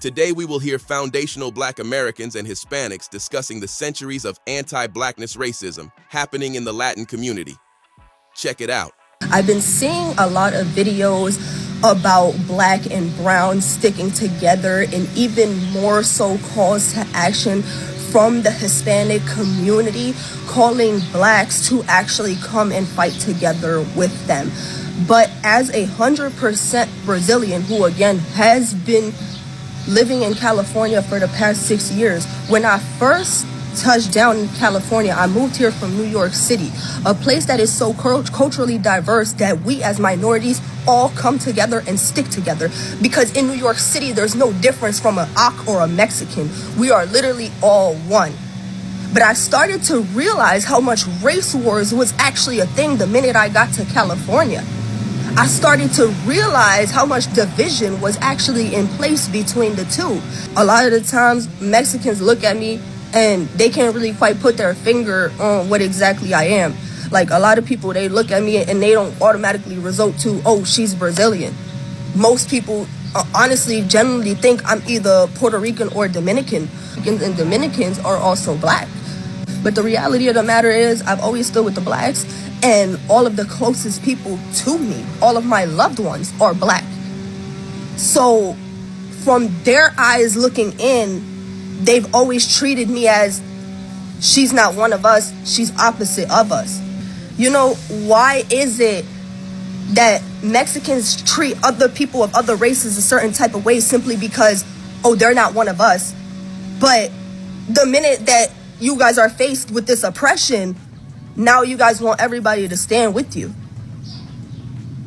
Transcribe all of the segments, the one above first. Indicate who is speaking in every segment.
Speaker 1: Today we will hear foundational Black Americans and Hispanics discussing the centuries of anti-Blackness racism happening in the Latin community. Check it out.
Speaker 2: I've been seeing a lot of videos about Black and brown sticking together, and even more so calls to action from the Hispanic community calling Blacks to actually come and fight together with them. But as a 100% Brazilian who again has been living in California for the past 6 years, when I first touched down in California, I moved here from New York City, a place that is so culturally diverse that we as minorities all come together and stick together. Because in New York City, there's no difference from an Ak or a Mexican. We are literally all one. But I started to realize how much race wars was actually a thing the minute I got to California. I started to realize how much division was actually in place between the two. A lot of the times, Mexicans look at me and they can't really quite put their finger on what exactly I am. Like, a lot of people, they look at me and they don't automatically resort to, oh, she's Brazilian. Most people honestly generally think I'm either Puerto Rican or Dominican, and Dominicans are also Black. But the reality of the matter is, I've always stood with the Blacks, and all of the closest people to me, all of my loved ones, are Black. So from their eyes looking in, they've always treated me as, she's not one of us, she's opposite of us. You know, why is it that Mexicans treat other people of other races a certain type of way simply because, oh, they're not one of us? But the minute that you guys are faced with this oppression, now you guys want everybody to stand with you.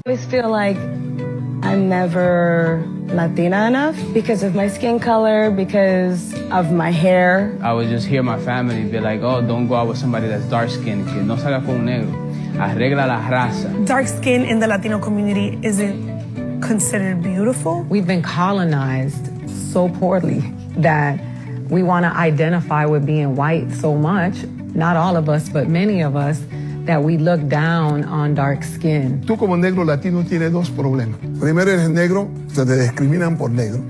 Speaker 3: I always feel like I'm never Latina enough because of my skin color, because of my hair.
Speaker 4: I would just hear my family be like, oh, don't go out with somebody that's dark-skinned, que no salga con un negro. Arregla la raza.
Speaker 5: Dark skin in the Latino community isn't considered beautiful.
Speaker 6: We've been colonized so poorly that we want to identify with being white so much, not all of us, but many of us, that we look down on dark skin.
Speaker 7: Tú como negro latino tienes dos problemas. Primero, eres negro, te discriminan por negro.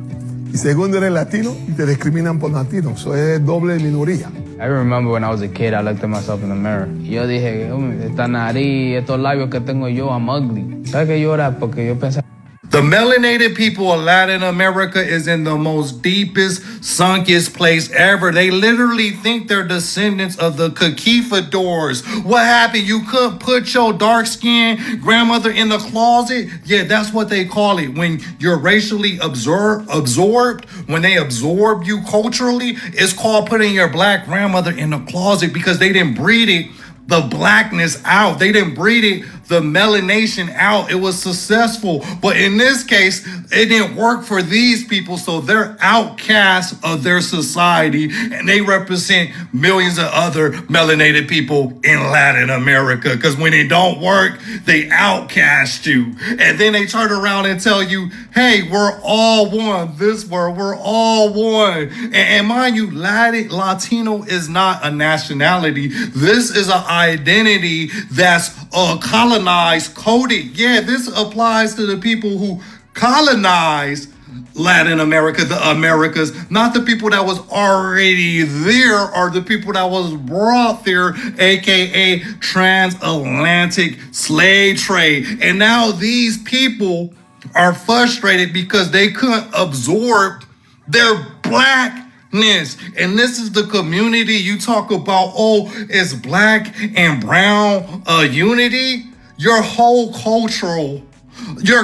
Speaker 7: Y segundo, eres latino y te discriminan por latino. Eso es doble minoría.
Speaker 4: I remember when I was a kid, I looked at myself in the mirror. Yo dije, esta nariz, estos labios que tengo yo, I'm ugly. ¿Sabes qué yo era? Porque yo pensaba.
Speaker 8: The melanated people of Latin America is in the most deepest, sunkest place ever. They literally think they're descendants of the conquistadors. What happened? You couldn't put your dark-skinned grandmother in the closet? Yeah, that's what they call it. When you're racially absorbed, when they absorb you culturally, it's called putting your Black grandmother in the closet because they didn't breed it the Blackness out. They didn't breed it the melanation out. It was successful. But in this case, it didn't work for these people. So they're outcasts of their society, and they represent millions of other melanated people in Latin America. Because when it don't work, they outcast you. And then they turn around and tell you, hey, we're all one. This word, we're all one. And mind you, Latino is not a nationality. This is an identity that's colonized, coded. Yeah, this applies to the people who colonized Latin America, the Americas, not the people that was already there or the people that was brought there, aka transatlantic slave trade. And now these people are frustrated because they couldn't absorb their Blackness. And this is the community you talk about, oh, it's Black and brown unity. You're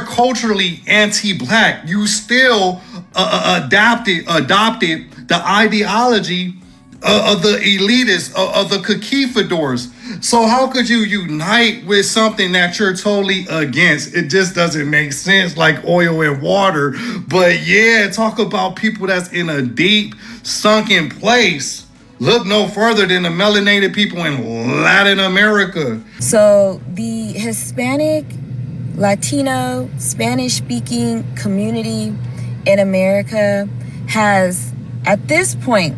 Speaker 8: culturally anti-Black. You still adopted the ideology of the elitists, of the conquistadors. So how could you unite with something that you're totally against? It just doesn't make sense, like oil and water. But yeah, talk about people that's in a deep, sunken place. Look no further than the melanated people in Latin America.
Speaker 3: So the Hispanic, Latino, Spanish-speaking community in America has, at this point,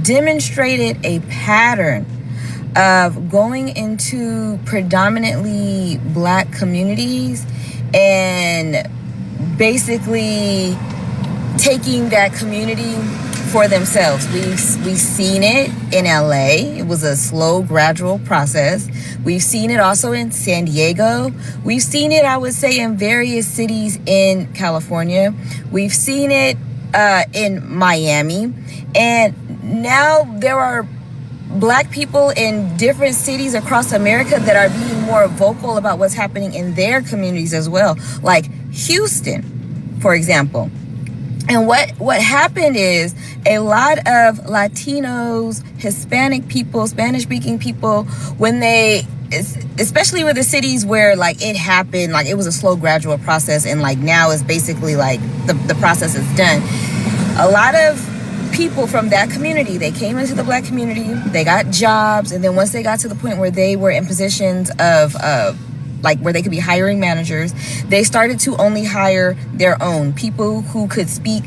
Speaker 3: demonstrated a pattern of going into predominantly Black communities and basically
Speaker 9: taking that community for themselves. We've seen it in LA. It was a slow, gradual process. We've seen it also in San Diego. We've seen it, I would say, in various cities in California. We've seen it in Miami. And now there are Black people in different cities across America that are being more vocal about what's happening in their communities as well, like Houston, for example. And what happened is a lot of Latinos, Hispanic people, Spanish-speaking people, when they, especially with the cities where like it happened, like it was a slow, gradual process, and like now it's basically like the process is done. A lot of people from that community, they came into the Black community, they got jobs, and then once they got to the point where they were in positions of like where they could be hiring managers, they started to only hire their own people who could speak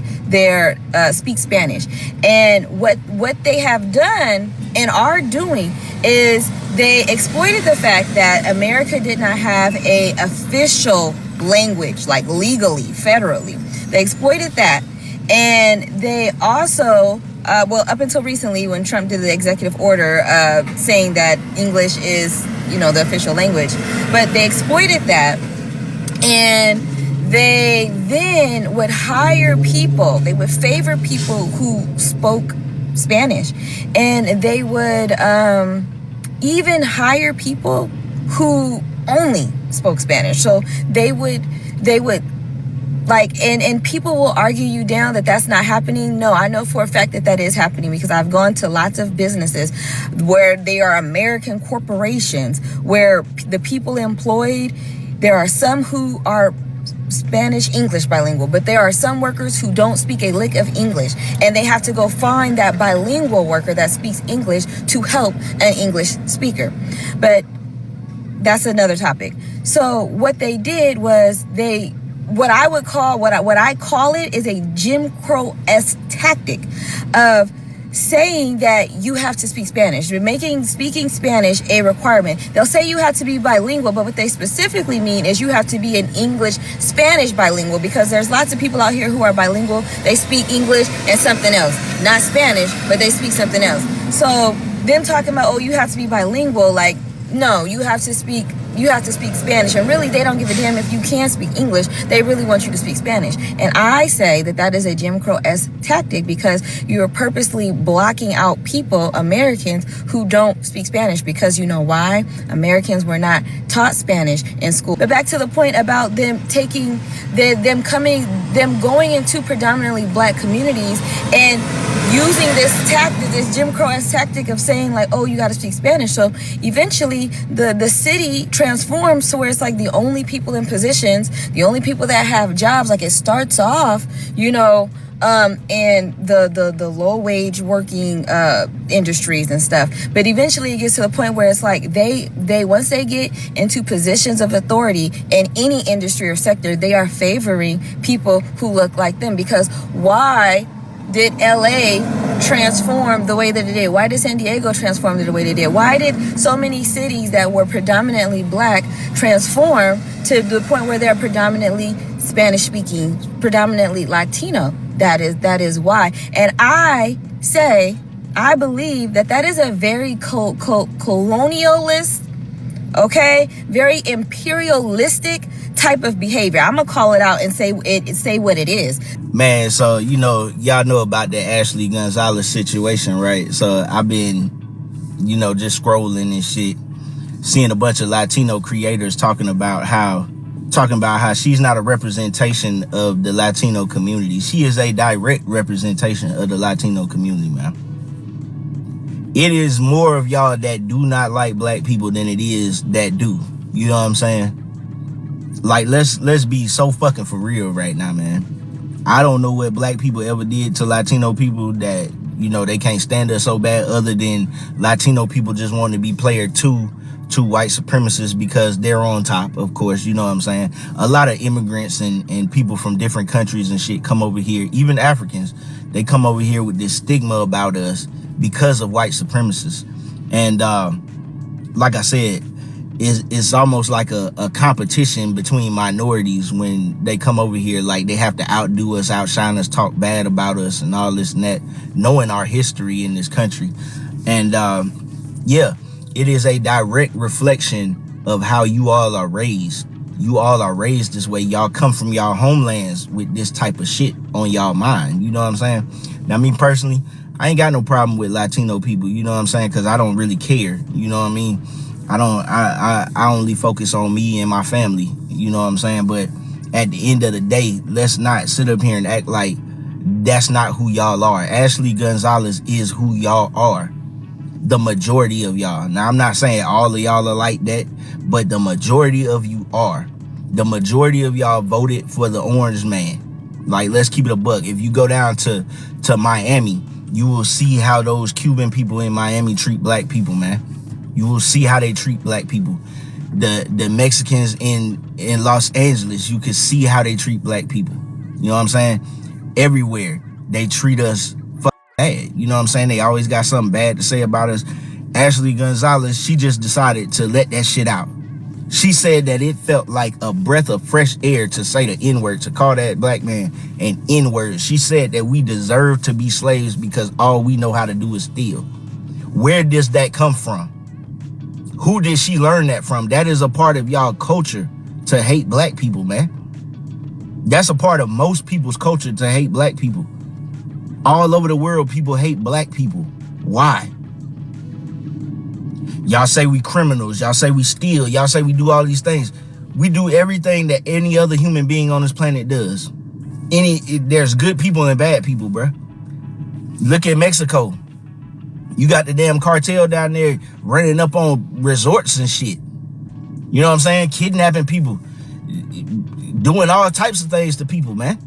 Speaker 9: Spanish. And what they have done and are doing is they exploited the fact that America did not have a official language, like legally, federally. They exploited that. And they also, up until recently when Trump did the executive order saying that English is, the official language, but they exploited that, and they then would hire people, they would favor people who spoke Spanish, and they would even hire people who only spoke Spanish. So they would like, and people will argue you down that that's not happening. No, I know for a fact that that is happening, because I've gone to lots of businesses where they are American corporations, where the people employed, there are some who are Spanish English bilingual, but there are some workers who don't speak a lick of English, and they have to go find that bilingual worker that speaks English to help an English speaker. But that's another topic. So what they did was what I call it is a Jim Crow-esque tactic of saying that you have to speak Spanish, making speaking Spanish a requirement. They'll say you have to be bilingual, but what they specifically mean is you have to be an English-Spanish bilingual, because there's lots of people out here who are bilingual. They speak English and something else, not Spanish, but they speak something else. So them talking about, oh, you have to be bilingual, like, no, you have to speak Spanish. And really, they don't give a damn if you can speak English. They really want you to speak Spanish. And I say that is a Jim Crow-esque tactic, because you are purposely blocking out people, Americans, who don't speak Spanish. Because you know why? Americans were not taught Spanish in school. But back to the point about them going into predominantly Black communities and using this tactic, this Jim Crow-esque tactic of saying like, oh, you got to speak Spanish. So eventually the city transforms to where it's like the only people in positions, the only people that have jobs. Like, it starts off, and the low wage working industries and stuff. But eventually it gets to the point where it's like they once they get into positions of authority in any industry or sector, they are favoring people who look like them. Because why did LA transform the way that it did? Why did San Diego transform the way they did? Why did so many cities that were predominantly Black transform to the point where they're predominantly Spanish speaking, predominantly Latino? That is why. And I believe that is a very colonialist, very imperialistic type of behavior. I'm gonna call it out and say what it is.
Speaker 10: Man, so y'all know about the Ashley Gonzalez situation, right? So I've been, just scrolling and shit, seeing a bunch of Latino creators talking about how she's not a representation of the Latino community. She is a direct representation of the Latino community, man. It is more of y'all that do not like Black people than it is that do. You know what I'm saying? Like, let's be so fucking for real right now, man. I don't know what Black people ever did to Latino people that, they can't stand us so bad, other than Latino people just want to be player two to white supremacists because they're on top, of course. You know what I'm saying? A lot of immigrants and people from different countries and shit come over here, even Africans, they come over here with this stigma about us because of white supremacists. And like I said, it's almost like a competition between minorities when they come over here. Like they have to outdo us, outshine us, talk bad about us and all this and that, knowing our history in this country. And yeah, it is a direct reflection of how you all are raised. You all are raised this way. Y'all come from y'all homelands with this type of shit on y'all mind. You know what I'm saying? Now, me personally, I ain't got no problem with Latino people. You know what I'm saying? Because I don't really care. You know what I mean? I only focus on me and my family. You know what I'm saying? But at the end of the day, let's not sit up here and act like that's not who y'all are. Ashley Gonzalez is who y'all are. The majority of y'all. Now, I'm not saying all of y'all are like that, but the majority of you are. The majority of y'all voted for the orange man. Like, let's keep it a buck. If you go down to Miami, you will see how those Cuban people in Miami treat black people, man. You will see how they treat black people. The Mexicans in Los Angeles, you can see how they treat black people. You know what I'm saying? Everywhere they treat us bad. You know what I'm saying? They always got something bad to say about us. Ashley Gonzalez, she just decided to let that shit out. She said that it felt like a breath of fresh air to say the N-word, to call that black man an N-word. She said that we deserve to be slaves because all we know how to do is steal. Where does that come from? Who did she learn that from? That is a part of y'all culture to hate black people, man. That's a part of most people's culture to hate black people. All over the world, people hate black people. Why? Y'all say we criminals. Y'all say we steal. Y'all say we do all these things. We do everything that any other human being on this planet does. There's good people and bad people, bruh. Look at Mexico. You got the damn cartel down there running up on resorts and shit. You know what I'm saying? Kidnapping people. Doing all types of things to people, man.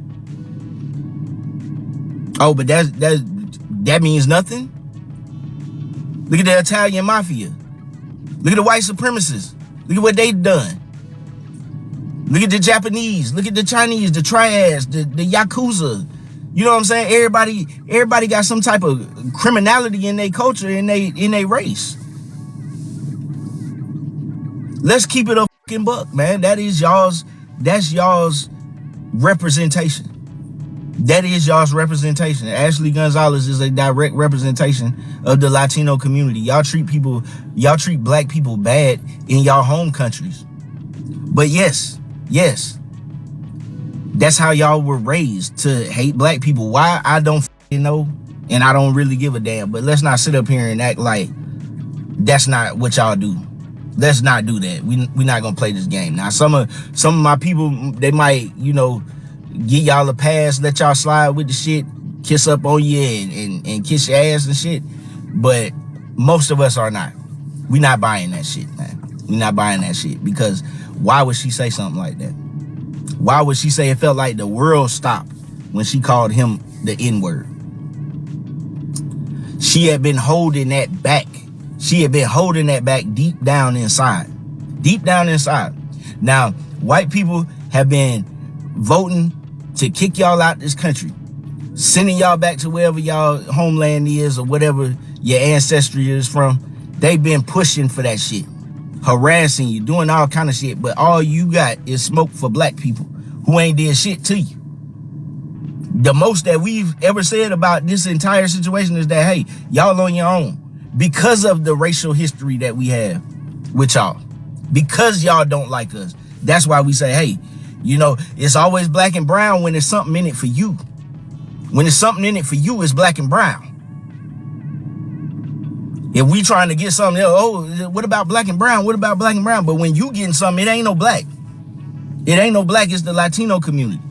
Speaker 10: Oh, but that means nothing? Look at the Italian mafia. Look at the white supremacists. Look at what they've done. Look at the Japanese. Look at the Chinese, the triads, the Yakuza. You know what I'm saying? Everybody got some type of criminality in their culture, in their race. Let's keep it a fucking buck, man. That's y'all's representation. That is y'all's representation. Ashley Gonzalez is a direct representation of the Latino community. Y'all treat black people bad in y'all home countries. But yes, that's how y'all were raised, to hate black people. Why? I don't know, and I don't really give a damn. But let's not sit up here and act like that's not what y'all do. Let's not do that. We're not gonna play this game. Now, some of my people, they might, give y'all a pass, let y'all slide with the shit, kiss up on you and kiss your ass and shit. But most of us are not. We're not buying that shit, man. We're not buying that shit, because why would she say something like that? Why would she say it felt like the world stopped when she called him the N-word? She had been holding that back. She had been holding that back deep down inside. Deep down inside. Now, white people have been voting to kick y'all out this country, sending y'all back to wherever y'all homeland is or whatever your ancestry is from. They've been pushing for that shit, harassing you, doing all kind of shit. But all you got is smoke for black people who ain't did shit to you. The most that we've ever said about this entire situation is that, hey, y'all on your own, because of the racial history that we have with y'all, because y'all don't like us. That's why we say, hey, it's always black and brown when there's something in it for you. When there's something in it for you, it's black and brown. If we trying to get something else, oh, what about black and brown? What about black and brown? But when you getting something, it ain't no black. It ain't no black, it's the Latino community.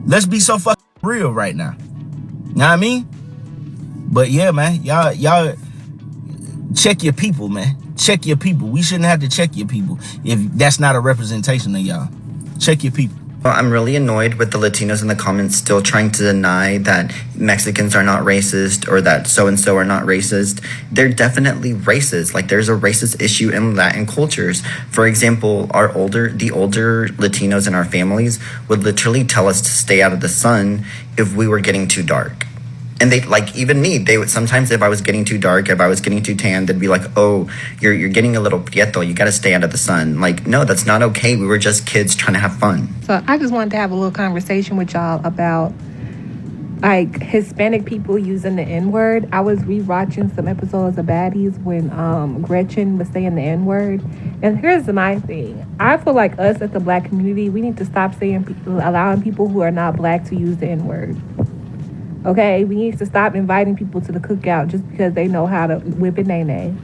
Speaker 10: Let's be so fucking real right now. Know what I mean? But yeah, man, y'all check your people, man. Check your people. We shouldn't have to check your people if that's not a representation of y'all. Check your people.
Speaker 11: Well, I'm really annoyed with the Latinos in the comments still trying to deny that Mexicans are not racist or that so-and-so are not racist. They're definitely racist. Like, there's a racist issue in Latin cultures. For example, the older Latinos in our families would literally tell us to stay out of the sun if we were getting too dark. And they, like, even me, they would sometimes, if I was getting too dark, if I was getting too tan, they'd be like, oh, you're getting a little prieto, you gotta stay out of the sun. Like, no, that's not okay. We were just kids trying to have fun.
Speaker 12: So I just wanted to have a little conversation with y'all about like Hispanic people using the N-word. I was rewatching some episodes of Baddies when Gretchen was saying the N-word. And here's my thing. I feel like us as the Black community, we need to stop allowing people who are not Black to use the N-word. Okay, we need to stop inviting people to the cookout just because they know how to whip a nay-nay.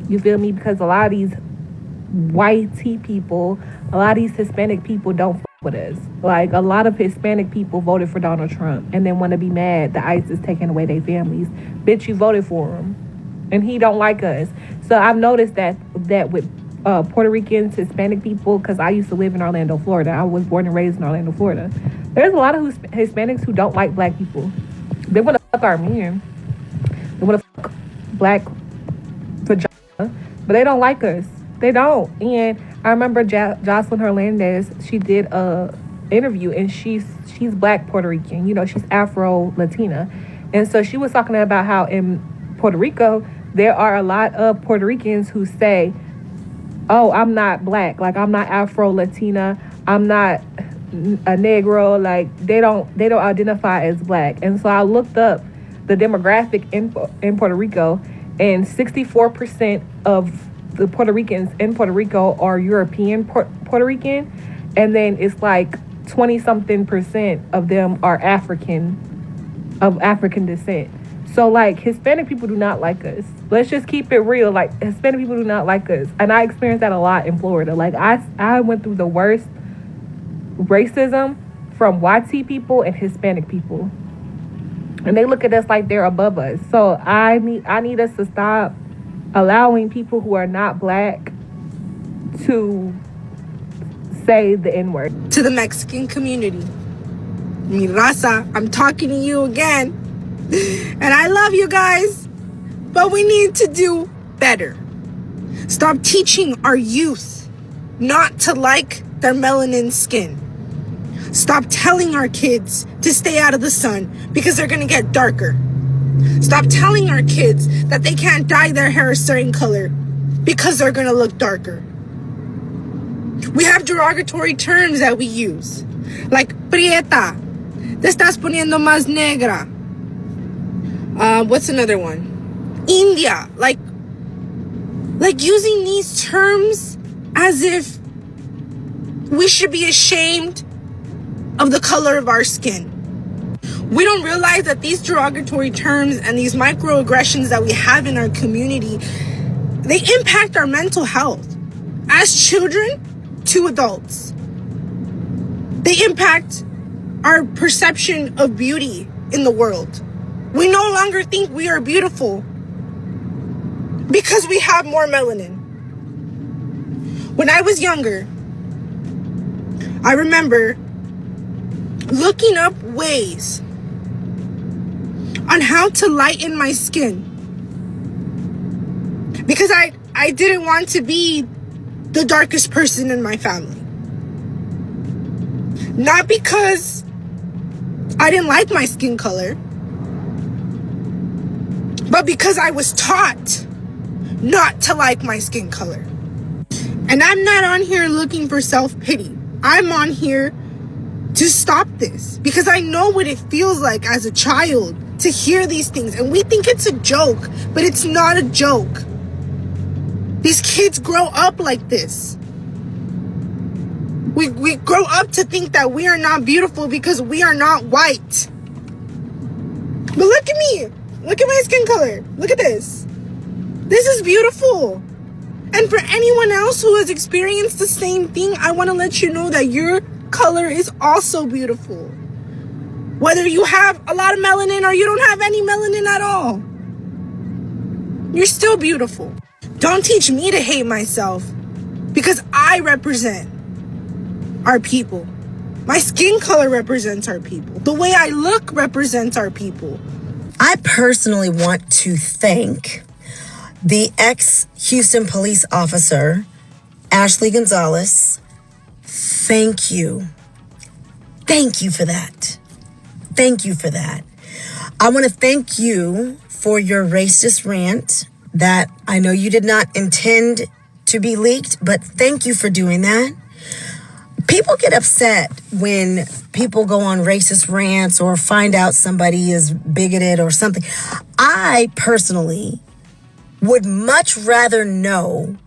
Speaker 12: You feel me? Because a lot of these white tea people, a lot of these Hispanic people don't f with us. Like, a lot of Hispanic people voted for Donald Trump and then want to be mad that ICE is taking away their families. Bitch, you voted for him. And he don't like us. So I've noticed that with Puerto Ricans, Hispanic people, because I used to live in Orlando, Florida. I was born and raised in Orlando, Florida. There's a lot of Hispanics who don't like Black people. They want to fuck our men. They want to fuck Black vagina, but they don't like us. They don't. And I remember Jocelyn Hernandez, she did a interview, and she's Black Puerto Rican. You know, she's Afro-Latina. And so she was talking about how in Puerto Rico, there are a lot of Puerto Ricans who say, oh, I'm not Black. Like, I'm not Afro-Latina. I'm not a Negro. Like, they don't identify as Black. And so I looked up the demographic in Puerto Rico, and 64% of the Puerto Ricans in Puerto Rico are European Puerto Rican, and then it's like 20-something% of them are African descent. So, like, Hispanic people do not like us. Let's just keep it real. Like, Hispanic people do not like us. And I experienced that a lot in Florida. Like, I went through the worst racism from YT people and Hispanic people. And they look at us like they're above us. So I need us to stop allowing people who are not Black to say the N-word.
Speaker 13: To the Mexican community, mi raza, I'm talking to you again. And I love you guys, but we need to do better. Stop teaching our youth not to like their melanin skin. Stop telling our kids to stay out of the sun because they're gonna get darker. Stop telling our kids that they can't dye their hair a certain color because they're gonna look darker. We have derogatory terms that we use, like prieta, te estás poniendo más negra. What's another one? India, like using these terms as if we should be ashamed of the color of our skin. We don't realize that these derogatory terms and these microaggressions that we have in our community, they impact our mental health as children to adults. They impact our perception of beauty in the world. We no longer think we are beautiful because we have more melanin. When I was younger, I remember looking up ways on how to lighten my skin because I didn't want to be the darkest person in my family. Not because I didn't like my skin color, but because I was taught not to like my skin color. And I'm not on here looking for self-pity. I'm on here to stop this because I know what it feels like as a child to hear these things. And we think it's a joke, but it's not a joke. These kids grow up like this. We grow up to think that we are not beautiful because we are not white. But look at me. Look at my skin color. Look at this. This is beautiful. And for anyone else who has experienced the same thing, I want to let you know that your color is also beautiful. Whether you have a lot of melanin or you don't have any melanin at all, you're still beautiful. Don't teach me to hate myself because I represent our people. My skin color represents our people. The way I look represents our people.
Speaker 14: I personally want to thank the ex-Houston police officer, Ashley Gonzalez. Thank you. Thank you for that. Thank you for that. I want to thank you for your racist rant that I know you did not intend to be leaked, but thank you for doing that. People get upset when people go on racist rants or find out somebody is bigoted or something. I personally would much rather know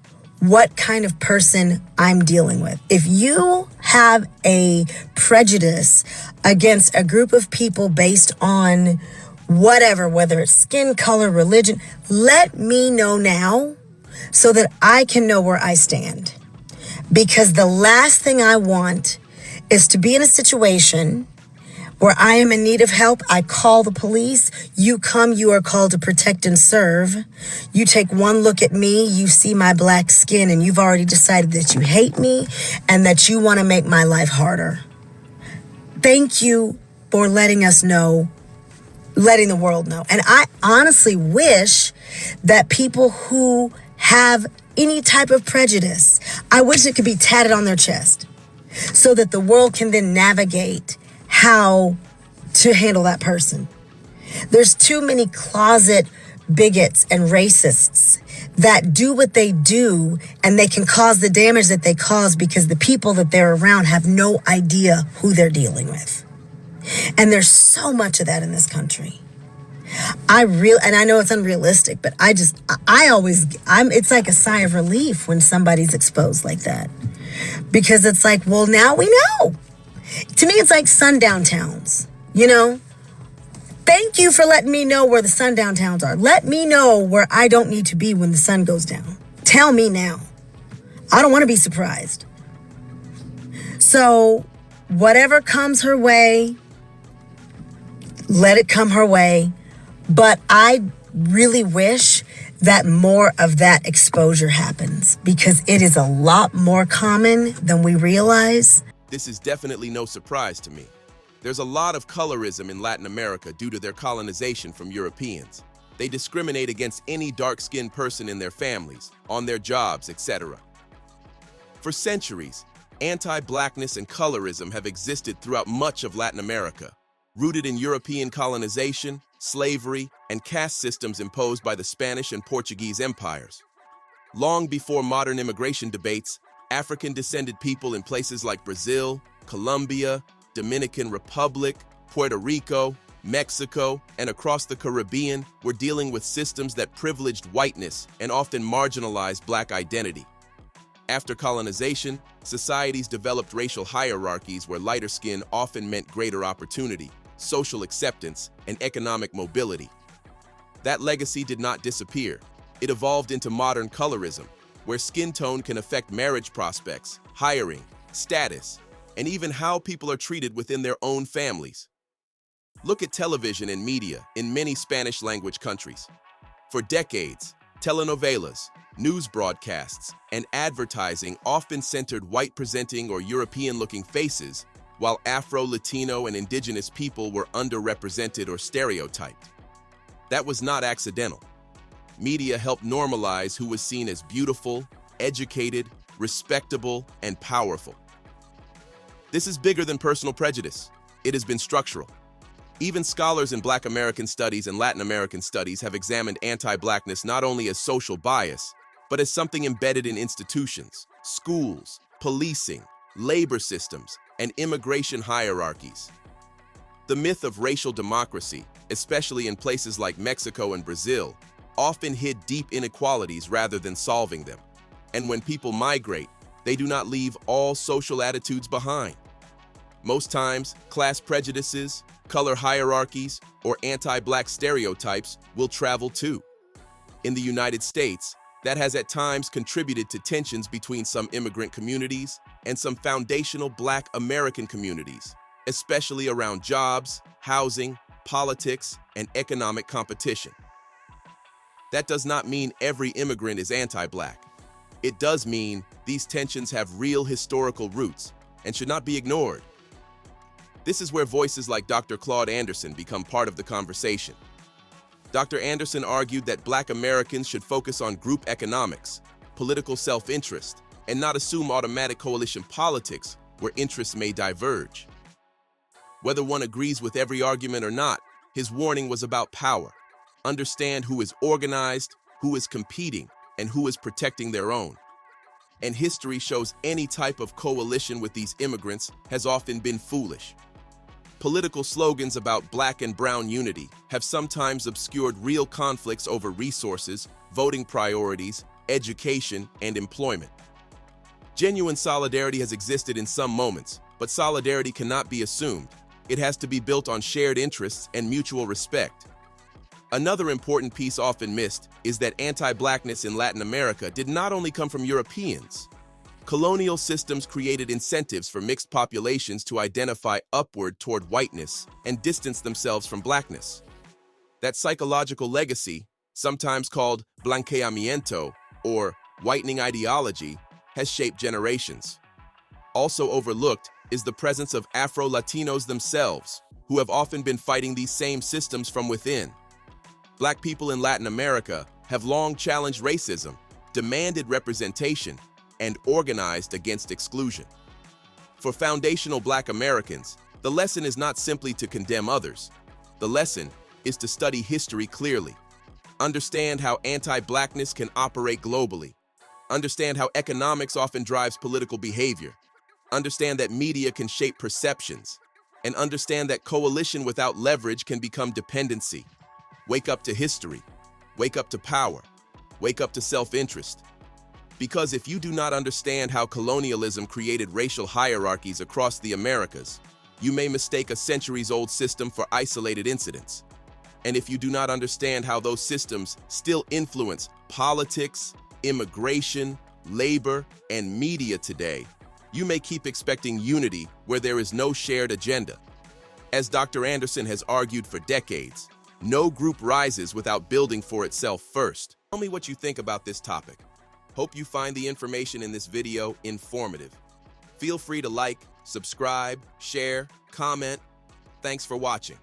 Speaker 14: what kind of person I'm dealing with. If you have a prejudice against a group of people based on whatever, whether it's skin color, religion, let me know now so that I can know where I stand. Because the last thing I want is to be in a situation where I am in need of help. I call the police. You come, you are called to protect and serve. You take one look at me, you see my black skin, and you've already decided that you hate me and that you want to make my life harder. Thank you for letting us know, letting the world know. And I honestly wish that people who have any type of prejudice, I wish it could be tatted on their chest so that the world can then navigate how to handle that person. There's too many closet bigots and racists that do what they do, and they can cause the damage that they cause because the people that they're around have no idea who they're dealing with. And there's so much of that in this country. And I know it's unrealistic, but it's like a sigh of relief when somebody's exposed like that. Because it's like, well, now we know. To me, it's like sundown towns, you know? Thank you for letting me know where the sundown towns are. Let me know where I don't need to be when the sun goes down. Tell me now. I don't want to be surprised. So whatever comes her way, let it come her way. But I really wish that more of that exposure happens because it is a lot more common than we realize.
Speaker 1: This is definitely no surprise to me. There's a lot of colorism in Latin America due to their colonization from Europeans. They discriminate against any dark-skinned person in their families, on their jobs, etc. For centuries, anti-blackness and colorism have existed throughout much of Latin America, rooted in European colonization, slavery, and caste systems imposed by the Spanish and Portuguese empires. Long before modern immigration debates, African-descended people in places like Brazil, Colombia, Dominican Republic, Puerto Rico, Mexico, and across the Caribbean were dealing with systems that privileged whiteness and often marginalized black identity. After colonization, societies developed racial hierarchies where lighter skin often meant greater opportunity, social acceptance, and economic mobility. That legacy did not disappear. It evolved into modern colorism, where skin tone can affect marriage prospects, hiring, status, and even how people are treated within their own families. Look at television and media in many Spanish-language countries. For decades, telenovelas, news broadcasts, and advertising often centered white-presenting or European-looking faces, while Afro, Latino, and indigenous people were underrepresented or stereotyped. That was not accidental. Media helped normalize who was seen as beautiful, educated, respectable, and powerful. This is bigger than personal prejudice. It has been structural. Even scholars in Black American studies and Latin American studies have examined anti-Blackness not only as social bias, but as something embedded in institutions, schools, policing, labor systems, and immigration hierarchies. The myth of racial democracy, especially in places like Mexico and Brazil, often hid deep inequalities rather than solving them. And when people migrate, they do not leave all social attitudes behind. Most times, class prejudices, color hierarchies, or anti-Black stereotypes will travel too. In the United States, that has at times contributed to tensions between some immigrant communities and some foundational Black American communities, especially around jobs, housing, politics, and economic competition. That does not mean every immigrant is anti-Black. It does mean these tensions have real historical roots and should not be ignored. This is where voices like Dr. Claude Anderson become part of the conversation. Dr. Anderson argued that Black Americans should focus on group economics, political self-interest, and not assume automatic coalition politics where interests may diverge. Whether one agrees with every argument or not, His warning was about power. Understand who is organized, who is competing, and who is protecting their own. And history shows any type of coalition with these immigrants has often been foolish. Political slogans about black and brown unity have sometimes obscured real conflicts over resources, voting priorities, education, and employment. Genuine solidarity has existed in some moments, but solidarity cannot be assumed. It has to be built on shared interests and mutual respect. Another important piece often missed is that anti-blackness in Latin America did not only come from Europeans. Colonial systems created incentives for mixed populations to identify upward toward whiteness and distance themselves from blackness. That psychological legacy, sometimes called blanqueamiento or whitening ideology, has shaped generations. Also overlooked is the presence of Afro-Latinos themselves, who have often been fighting these same systems from within. Black people in Latin America have long challenged racism, demanded representation, and organized against exclusion. For foundational Black Americans, the lesson is not simply to condemn others. The lesson is to study history clearly. Understand how anti-Blackness can operate globally. Understand how economics often drives political behavior. Understand that media can shape perceptions. And understand that coalition without leverage can become dependency. Wake up to history. Wake up to power. Wake up to self-interest. Because if you do not understand how colonialism created racial hierarchies across the Americas, you may mistake a centuries-old system for isolated incidents. And if you do not understand how those systems still influence politics, immigration, labor, and media today, you may keep expecting unity where there is no shared agenda. As Dr. Anderson has argued for decades, no group rises without building for itself first. Tell me what you think about this topic. Hope you find the information in this video informative. Feel free to like, subscribe, share, comment. Thanks for watching.